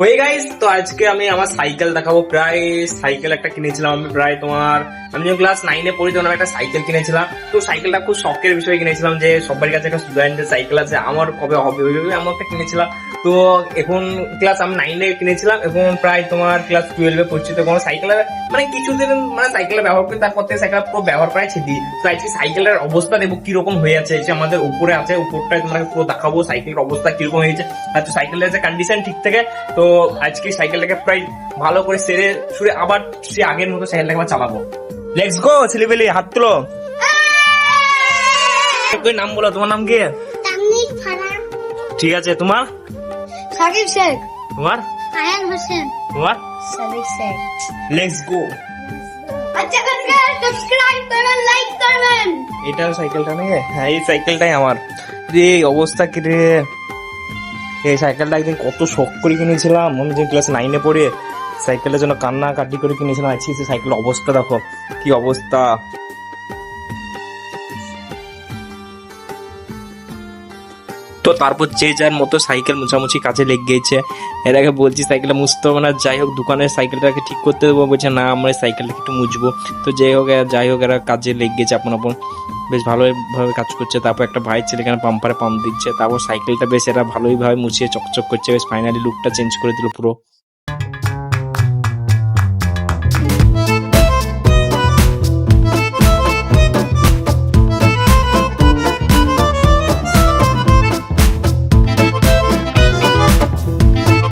ওই গাইস, তো আজকে আমি আমার সাইকেল দেখাবো। প্রায় সাইকেল একটা কিনেছিলাম আমি, প্রায় তোমার আমি যখন ক্লাস 9-এ পড়ি তখন আমি একটা সাইকেল কিনেছিলাম। তো সাইকেলটা খুব শখের বিষয় কিনেছিলাম, যে সবার কাছে একটা স্টুডেন্টের সাইকেল আছে, আমার কবে হবে ওই জন্য এমন একটা কিনেছিলাম। তো এখন ক্লাস আমি 9-এ কিনেছিলাম, এখন প্রায় তোমার ক্লাস 12-এ পড়ছি। তো কোনো সাইকেলের মানে কিছুদিন মানে সাইকেল ব্যবহার করি, তারপর থেকে সাইকেল পুরো ব্যবহার করাই ছেড়ে দিই। তো আজকে সাইকেলের অবস্থা দেখবো কিরকম হয়ে আছে, যে আমাদের উপরে আছে, উপরটায় তোমাকে পুরো দেখাবো সাইকেলের অবস্থা কিরকম হয়েছে। আর তো সাইকেলের যে কন্ডিশন ঠিক থাকে, তো আজকে সাইকেলটাকে প্রায় ভালো করে সেরে সুরে আবার সে আগের মতো সাইকেলটাকে আবার চালাবো। লেটস গো ছেলেবেলে, হাত তুলো। নাম বলো, তোমার নাম কি? তামনিক ফারাহ, ঠিক আছে, তোমার? সাকিব শেখ, তোমার? আয়ান হোসেন, তোমার? সাদিক শেখ। Let's go. আচ্ছা কাকা, সাবস্ক্রাইব করবেন, লাইক করবেন। এটা সাইকেলটা নেই? হ্যাঁ, এই সাইকেলটাই আমার। রে অবস্থা কি রে, এই সাইকেলটা একদিন কত শখ করে কিনেছিলাম, আমি যে ক্লাস 9-এ পড়ে সাইকেলের জন্য কান্না কাটি করে কিনেছিলাম। আজকে সেই সাইকেলের অবস্থা দেখো কি অবস্থা। তো তারপর যে যার মতো সাইকেল মুছামুছি কাজে লেগে গেছে। এর আগে বলছি সাইকেলটা মুছতে হবে না, যাই হোক দোকানের সাইকেলটাকে ঠিক করতে দেবো, বলছে না আমরা সাইকেলটাকে একটু মুছবো। তো যাই হোক এরা কাজে লেগে গেছে আপন আপন, বেশ ভালোভাবে কাজ করছে। তারপর একটা ভাই ছেলে এখানে পাম্পারে পাম্প দিচ্ছে, তারপর সাইকেলটা বেশ এরা ভালোইভাবে মুছিয়ে চকচক করছে, বেশ ফাইনালি লুকটা চেঞ্জ করে দিল পুরো।